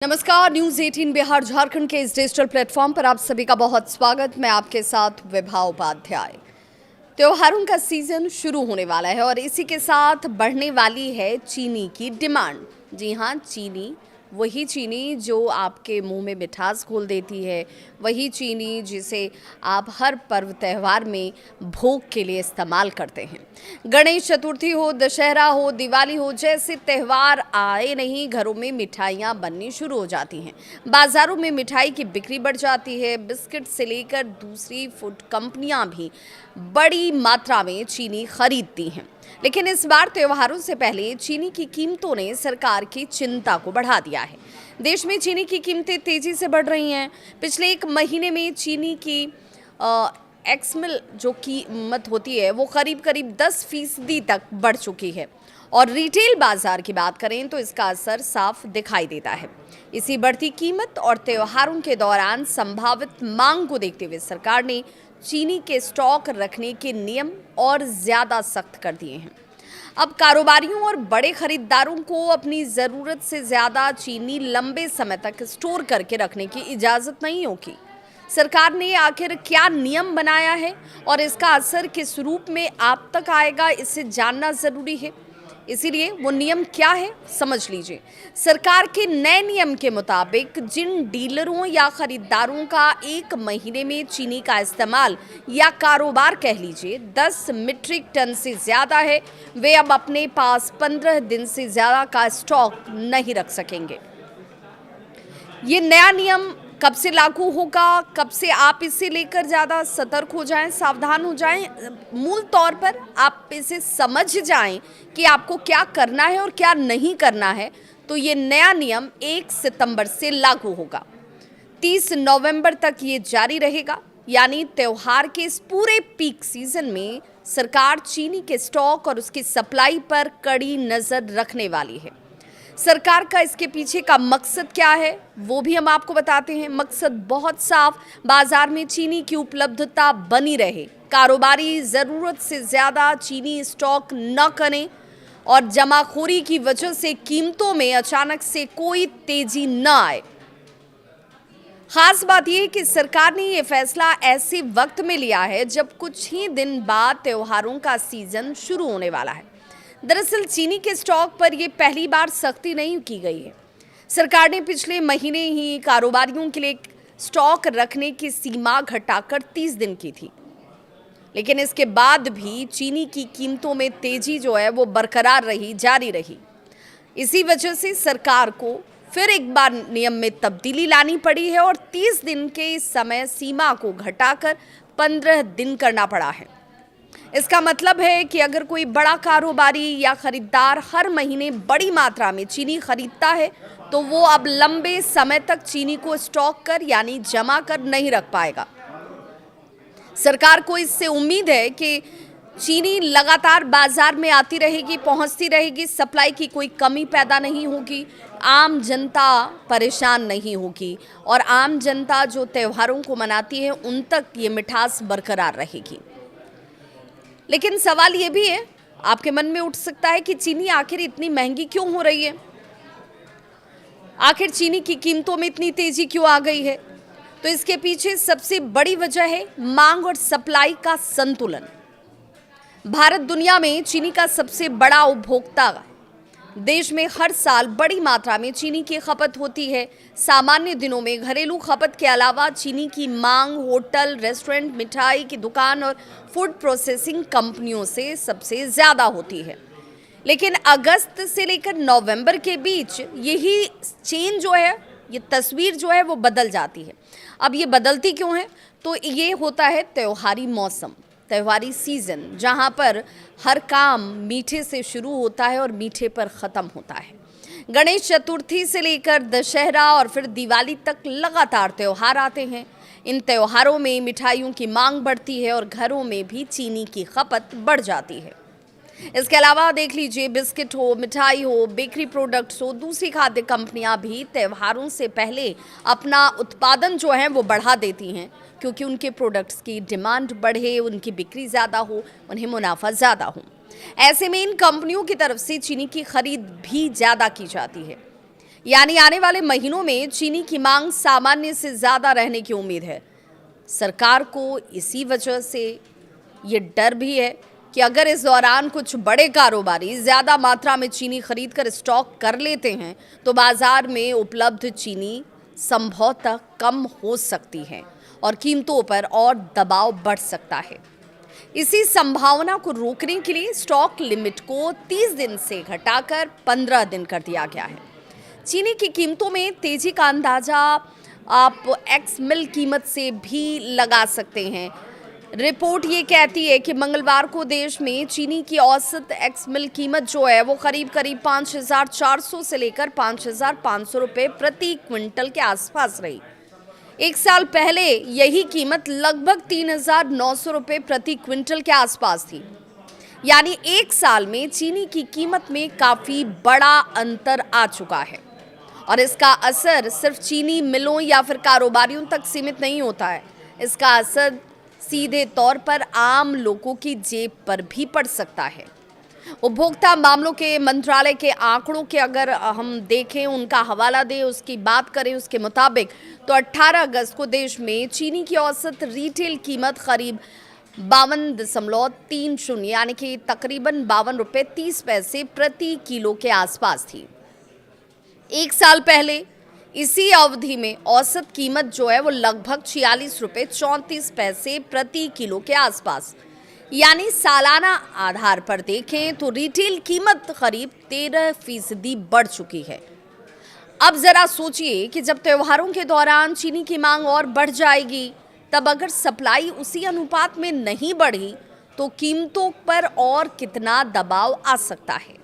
नमस्कार, न्यूज 18 बिहार झारखंड के इस डिजिटल प्लेटफॉर्म पर आप सभी का बहुत स्वागत। मैं आपके साथ विभा उपाध्याय। त्योहारों का सीजन शुरू होने वाला है और इसी के साथ बढ़ने वाली है चीनी की डिमांड। जी हाँ, चीनी, वही चीनी जो आपके मुंह में मिठास घोल देती है, वही चीनी जिसे आप हर पर्व त्यौहार में भोग के लिए इस्तेमाल करते हैं। गणेश चतुर्थी हो, दशहरा हो, दिवाली हो, जैसे त्यौहार आए नहीं घरों में मिठाइयाँ बननी शुरू हो जाती हैं। बाज़ारों में मिठाई की बिक्री बढ़ जाती है। बिस्किट से लेकर दूसरी फूड कंपनियां भी बड़ी मात्रा में चीनी खरीदती हैं। लेकिन इस बार त्योहारों से पहले चीनी की कीमतों ने सरकार की चिंता को बढ़ा दिया है। देश में चीनी की कीमतें तेजी से बढ़ रही हैं। पिछले एक महीने में चीनी की एक्समिल जो कीमत होती है वो करीब 10% तक बढ़ चुकी है और रिटेल बाजार की बात करें तो इसका असर साफ दिखाई देता है। इसी बढ़ती कीमत और त्योहारों के दौरान संभावित मांग को देखते हुए सरकार ने चीनी के स्टॉक रखने के नियम और ज़्यादा सख्त कर दिए हैं। अब कारोबारियों और बड़े खरीदारों को अपनी ज़रूरत से ज़्यादा चीनी लंबे समय तक स्टोर करके रखने की इजाज़त नहीं होगी। सरकार ने आखिर क्या नियम बनाया है और इसका असर किस रूप में आप तक आएगा, इसे जानना ज़रूरी है। इसीलिए वो नियम क्या है, समझ लीजिए। सरकार के नए नियम के मुताबिक जिन डीलरों या खरीदारों का एक महीने में चीनी का इस्तेमाल या कारोबार कह लीजिए 10 मीट्रिक टन से ज़्यादा है, वे अब अपने पास 15 दिन से ज़्यादा का स्टॉक नहीं रख सकेंगे। ये नया नियम कब से लागू होगा, कब से आप इसे लेकर ज़्यादा सतर्क हो जाएं, सावधान हो जाएं, मूल तौर पर आप इसे समझ जाएं कि आपको क्या करना है और क्या नहीं करना है, तो ये नया नियम 1 सितंबर से लागू होगा। 30 नवंबर तक ये जारी रहेगा, यानी त्योहार के इस पूरे पीक सीजन में सरकार चीनी के स्टॉक और उसकी सप्लाई पर कड़ी नज़र रखने वाली है। सरकार का इसके पीछे का मकसद क्या है वो भी हम आपको बताते हैं। मकसद बहुत साफ, बाजार में चीनी की उपलब्धता बनी रहे, कारोबारी ज़रूरत से ज़्यादा चीनी स्टॉक न करें और जमाखोरी की वजह से कीमतों में अचानक से कोई तेजी न आए। खास बात यह है कि सरकार ने ये फैसला ऐसे वक्त में लिया है जब कुछ ही दिन बाद त्योहारों का सीजन शुरू होने वाला है। दरअसल चीनी के स्टॉक पर यह पहली बार सख्ती नहीं की गई है। सरकार ने पिछले महीने ही कारोबारियों के लिए स्टॉक रखने की सीमा घटाकर 30 दिन की थी, लेकिन इसके बाद भी चीनी की कीमतों में तेजी जो है वो बरकरार रही, जारी रही। इसी वजह से सरकार को फिर एक बार नियम में तब्दीली लानी पड़ी है और 30 दिन के इस समय सीमा को घटाकर 15 दिन करना पड़ा है। इसका मतलब है कि अगर कोई बड़ा कारोबारी या खरीदार हर महीने बड़ी मात्रा में चीनी खरीदता है तो वो अब लंबे समय तक चीनी को स्टॉक कर यानी जमा कर नहीं रख पाएगा। सरकार को इससे उम्मीद है कि चीनी लगातार बाजार में आती रहेगी, पहुंचती रहेगी, सप्लाई की कोई कमी पैदा नहीं होगी, आम जनता परेशान नहीं होगी और आम जनता जो त्योहारों को मनाती है उन तक ये मिठास बरकरार रहेगी। लेकिन सवाल ये भी है, आपके मन में उठ सकता है कि चीनी आखिर इतनी महंगी क्यों हो रही है, आखिर चीनी की कीमतों में इतनी तेजी क्यों आ गई है। तो इसके पीछे सबसे बड़ी वजह है मांग और सप्लाई का संतुलन। भारत दुनिया में चीनी का सबसे बड़ा उपभोक्ता। देश में हर साल बड़ी मात्रा में चीनी की खपत होती है। सामान्य दिनों में घरेलू खपत के अलावा चीनी की मांग होटल, रेस्टोरेंट, मिठाई की दुकान और फूड प्रोसेसिंग कंपनियों से सबसे ज़्यादा होती है। लेकिन अगस्त से लेकर नवंबर के बीच यही चेन जो है, ये तस्वीर जो है वो बदल जाती है। अब ये बदलती क्यों है? तो ये होता है त्योहारी मौसम, त्योहारी सीज़न, जहाँ पर हर काम मीठे से शुरू होता है और मीठे पर ख़त्म होता है। गणेश चतुर्थी से लेकर दशहरा और फिर दिवाली तक लगातार त्यौहार आते हैं। इन त्योहारों में मिठाइयों की मांग बढ़ती है और घरों में भी चीनी की खपत बढ़ जाती है। इसके अलावा देख लीजिए, बिस्किट हो, मिठाई हो, बेकरी प्रोडक्ट्स हो, दूसरी खाद्य कंपनियां भी त्योहारों से पहले अपना उत्पादन जो है वो बढ़ा देती हैं, क्योंकि उनके प्रोडक्ट्स की डिमांड बढ़े, उनकी बिक्री ज़्यादा हो, उन्हें मुनाफा ज़्यादा हो। ऐसे में इन कंपनियों की तरफ से चीनी की खरीद भी ज़्यादा की जाती है। यानी आने वाले महीनों में चीनी की मांग सामान्य से ज़्यादा रहने की उम्मीद है। सरकार को इसी वजह से ये डर भी है कि अगर इस दौरान कुछ बड़े कारोबारी ज़्यादा मात्रा में चीनी खरीद कर स्टॉक कर लेते हैं तो बाजार में उपलब्ध चीनी संभवतः कम हो सकती है और कीमतों पर और दबाव बढ़ सकता है। इसी संभावना को रोकने के लिए स्टॉक लिमिट को 30 दिन से घटाकर 15 दिन कर दिया गया है। चीनी की कीमतों में तेजी का अंदाजा आप एक्स मिल कीमत से भी लगा सकते हैं। रिपोर्ट ये कहती है कि मंगलवार को देश में चीनी की औसत एक्स मिल कीमत जो है वो करीब 5,400 से लेकर 5,500 रुपये प्रति क्विंटल के आसपास रही। एक साल पहले यही कीमत लगभग 3,900 रुपये प्रति क्विंटल के आसपास थी। यानी एक साल में चीनी की कीमत में काफ़ी बड़ा अंतर आ चुका है और इसका असर सिर्फ चीनी मिलों या फिर कारोबारियों तक सीमित नहीं होता है। इसका असर सीधे तौर पर आम लोगों की जेब पर भी पड़ सकता है। उपभोक्ता मामलों के मंत्रालय के आंकड़ों के अगर हम देखें, उनका हवाला दें, उसकी बात करें, उसके मुताबिक तो 18 अगस्त को देश में चीनी की औसत रिटेल कीमत करीब 52.30 यानी कि तकरीबन 52 रुपये 30 पैसे प्रति किलो के आसपास थी। एक साल पहले इसी अवधि में औसत कीमत जो है वो लगभग 46 रुपये 34 पैसे प्रति किलो के आसपास, यानी सालाना आधार पर देखें तो रिटेल कीमत करीब 13% बढ़ चुकी है। अब जरा सोचिए कि जब त्योहारों के दौरान चीनी की मांग और बढ़ जाएगी, तब अगर सप्लाई उसी अनुपात में नहीं बढ़ी तो कीमतों पर और कितना दबाव आ सकता है।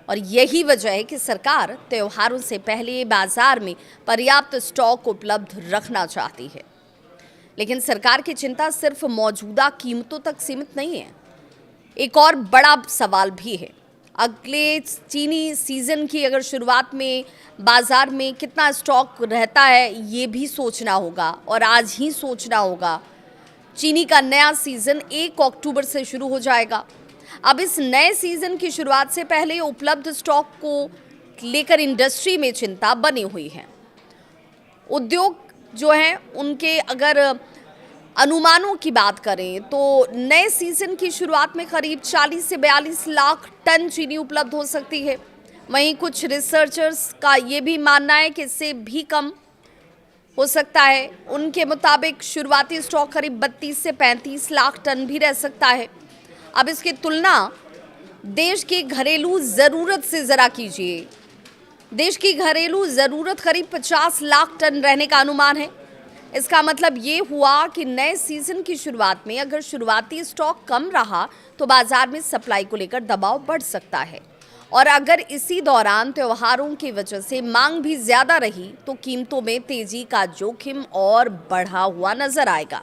और यही वजह है कि सरकार त्योहारों से पहले बाजार में पर्याप्त स्टॉक उपलब्ध रखना चाहती है। लेकिन सरकार की चिंता सिर्फ मौजूदा कीमतों तक सीमित नहीं है। एक और बड़ा सवाल भी है, अगले चीनी सीजन की अगर शुरुआत में बाजार में कितना स्टॉक रहता है ये भी सोचना होगा और आज ही सोचना होगा। चीनी का नया सीजन 1 अक्टूबर से शुरू हो जाएगा। अब इस नए सीजन की शुरुआत से पहले उपलब्ध स्टॉक को लेकर इंडस्ट्री में चिंता बनी हुई है। उद्योग जो हैं उनके अगर अनुमानों की बात करें तो नए सीजन की शुरुआत में करीब 40 से 42 लाख टन चीनी उपलब्ध हो सकती है। वहीं कुछ रिसर्चर्स का ये भी मानना है कि इससे भी कम हो सकता है। उनके मुताबिक शुरुआती स्टॉक करीब 32 से 35 लाख टन भी रह सकता है। अब इसकी तुलना देश की घरेलू ज़रूरत से ज़रा कीजिए। देश की घरेलू ज़रूरत करीब 50 लाख टन रहने का अनुमान है। इसका मतलब ये हुआ कि नए सीजन की शुरुआत में अगर शुरुआती स्टॉक कम रहा तो बाजार में सप्लाई को लेकर दबाव बढ़ सकता है और अगर इसी दौरान त्योहारों की वजह से मांग भी ज़्यादा रही तो कीमतों में तेजी का जोखिम और बढ़ा हुआ नजर आएगा।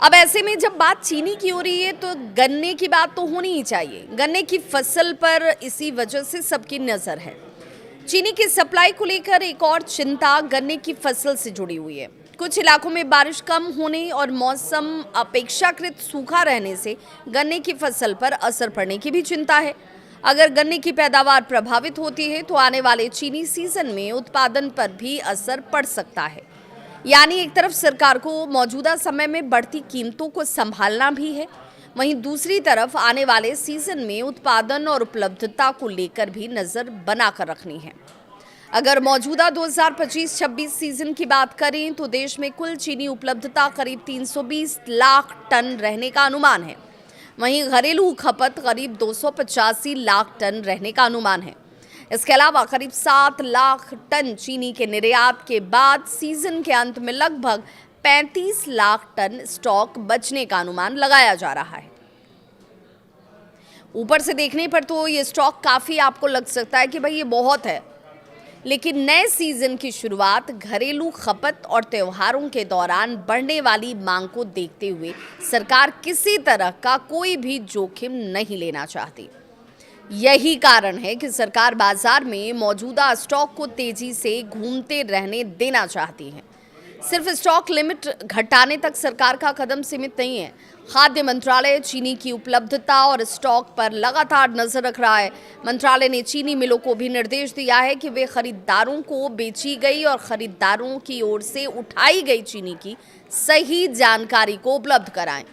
अब ऐसे में जब बात चीनी की हो रही है तो गन्ने की बात तो होनी ही चाहिए। गन्ने की फसल पर इसी वजह से सबकी नज़र है। चीनी की सप्लाई को लेकर एक और चिंता गन्ने की फसल से जुड़ी हुई है। कुछ इलाकों में बारिश कम होने और मौसम अपेक्षाकृत सूखा रहने से गन्ने की फसल पर असर पड़ने की भी चिंता है। अगर गन्ने की पैदावार प्रभावित होती है तो आने वाले चीनी सीजन में उत्पादन पर भी असर पड़ सकता है। यानी एक तरफ सरकार को मौजूदा समय में बढ़ती कीमतों को संभालना भी है, वहीं दूसरी तरफ आने वाले सीजन में उत्पादन और उपलब्धता को लेकर भी नज़र बनाकर रखनी है। अगर मौजूदा 2025-26 सीजन की बात करें तो देश में कुल चीनी उपलब्धता करीब 320 लाख टन रहने का अनुमान है। वहीं घरेलू खपत करीब 285 लाख टन रहने का अनुमान है। इसके अलावा करीब 7 लाख टन चीनी के निर्यात के बाद सीजन के अंत में लगभग 35 लाख टन स्टॉक बचने का अनुमान लगाया जा रहा है। ऊपर से देखने पर तो ये स्टॉक काफ़ी आपको लग सकता है कि भाई ये बहुत है, लेकिन नए सीजन की शुरुआत, घरेलू खपत और त्योहारों के दौरान बढ़ने वाली मांग को देखते हुए सरकार किसी तरह का कोई भी जोखिम नहीं लेना चाहती। यही कारण है कि सरकार बाजार में मौजूदा स्टॉक को तेजी से घूमते रहने देना चाहती है। सिर्फ स्टॉक लिमिट घटाने तक सरकार का कदम सीमित नहीं है। खाद्य मंत्रालय चीनी की उपलब्धता और स्टॉक पर लगातार नजर रख रहा है। मंत्रालय ने चीनी मिलों को भी निर्देश दिया है कि वे खरीदारों को बेची गई और खरीदारों की ओर से उठाई गई चीनी की सही जानकारी को उपलब्ध कराएं।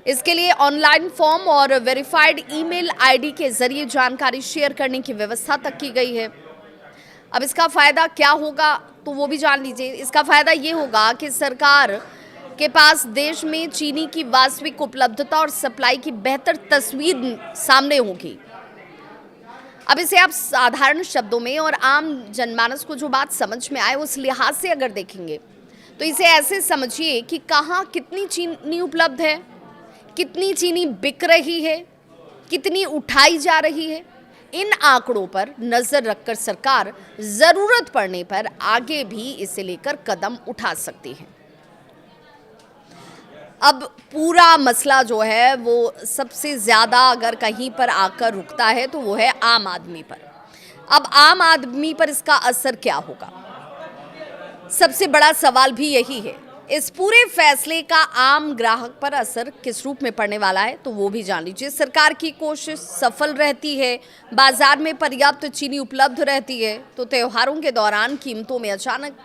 इसके लिए ऑनलाइन फॉर्म और वेरीफाइड ईमेल आईडी के जरिए जानकारी शेयर करने की व्यवस्था तक की गई है। अब इसका फायदा क्या होगा तो वो भी जान लीजिए। इसका फायदा ये होगा कि सरकार के पास देश में चीनी की वास्तविक उपलब्धता और सप्लाई की बेहतर तस्वीर सामने होगी। अब इसे आप साधारण शब्दों में और आम जनमानस को जो बात समझ में आए उस लिहाज से अगर देखेंगे तो इसे ऐसे समझिए कि कहाँ कितनी चीनी उपलब्ध है, कितनी चीनी बिक रही है, कितनी उठाई जा रही है। इन आंकड़ों पर नजर रखकर सरकार जरूरत पड़ने पर आगे भी इसे लेकर कदम उठा सकती है। अब पूरा मसला जो है वो सबसे ज्यादा अगर कहीं पर आकर रुकता है तो वो है आम आदमी पर। अब आम आदमी पर इसका असर क्या होगा, सबसे बड़ा सवाल भी यही है। इस पूरे फैसले का आम ग्राहक पर असर किस रूप में पड़ने वाला है तो वो भी जान लीजिए। सरकार की कोशिश सफल रहती है, बाजार में पर्याप्त चीनी उपलब्ध रहती है तो त्योहारों के दौरान कीमतों में अचानक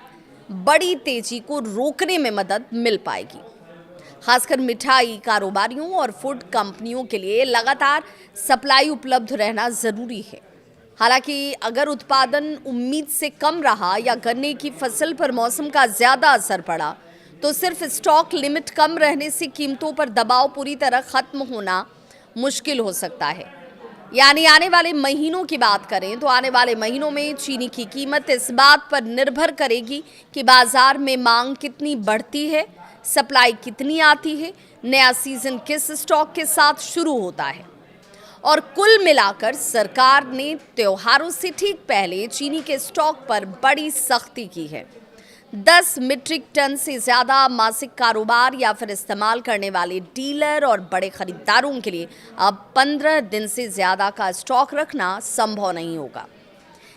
बड़ी तेजी को रोकने में मदद मिल पाएगी। खासकर मिठाई कारोबारियों और फूड कंपनियों के लिए लगातार सप्लाई उपलब्ध रहना जरूरी है। हालांकि अगर उत्पादन उम्मीद से कम रहा या गन्ने की फसल पर मौसम का ज्यादा असर पड़ा तो सिर्फ स्टॉक लिमिट कम रहने से कीमतों पर दबाव पूरी तरह खत्म होना मुश्किल हो सकता है। यानी आने वाले महीनों की बात करें तो आने वाले महीनों में चीनी की कीमत इस बात पर निर्भर करेगी कि बाजार में मांग कितनी बढ़ती है, सप्लाई कितनी आती है, नया सीजन किस स्टॉक के साथ शुरू होता है। और कुल मिलाकर सरकार ने त्योहारों से ठीक पहले चीनी के स्टॉक पर बड़ी सख्ती की है। 10 मीट्रिक टन से ज़्यादा मासिक कारोबार या फिर इस्तेमाल करने वाले डीलर और बड़े खरीदारों के लिए अब 15 दिन से ज़्यादा का स्टॉक रखना संभव नहीं होगा।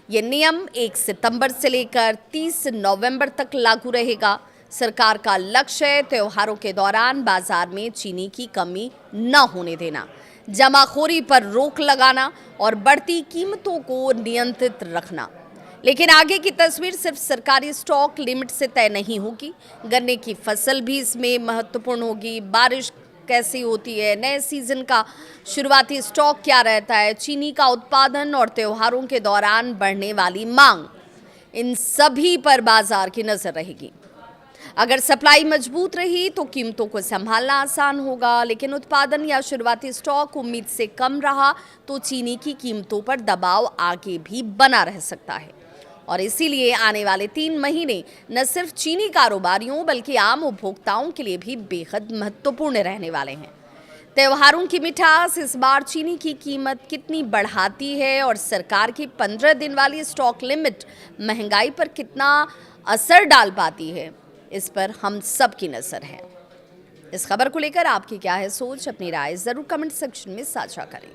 ये नियम 1 सितंबर से लेकर 30 नवंबर तक लागू रहेगा। सरकार का लक्ष्य है त्योहारों के दौरान बाजार में चीनी की कमी न होने देना, जमाखोरी पर रोक लगाना और बढ़ती कीमतों को नियंत्रित रखना। लेकिन आगे की तस्वीर सिर्फ सरकारी स्टॉक लिमिट से तय नहीं होगी। गन्ने की फसल भी इसमें महत्वपूर्ण होगी। बारिश कैसी होती है, नए सीजन का शुरुआती स्टॉक क्या रहता है, चीनी का उत्पादन और त्योहारों के दौरान बढ़ने वाली मांग, इन सभी पर बाजार की नजर रहेगी। अगर सप्लाई मजबूत रही तो कीमतों को संभालना आसान होगा, लेकिन उत्पादन या शुरुआती स्टॉक उम्मीद से कम रहा तो चीनी की कीमतों पर दबाव आगे भी बना रह सकता है। और इसीलिए आने वाले 3 महीने न सिर्फ चीनी कारोबारियों बल्कि आम उपभोक्ताओं के लिए भी बेहद महत्वपूर्ण रहने वाले हैं। त्योहारों की मिठास इस बार चीनी की कीमत कितनी बढ़ाती है और सरकार की 15 दिन वाली स्टॉक लिमिट महंगाई पर कितना असर डाल पाती है, इस पर हम सब की नजर है। इस खबर को लेकर आपकी क्या है सोच, अपनी राय जरूर कमेंट सेक्शन में साझा करें।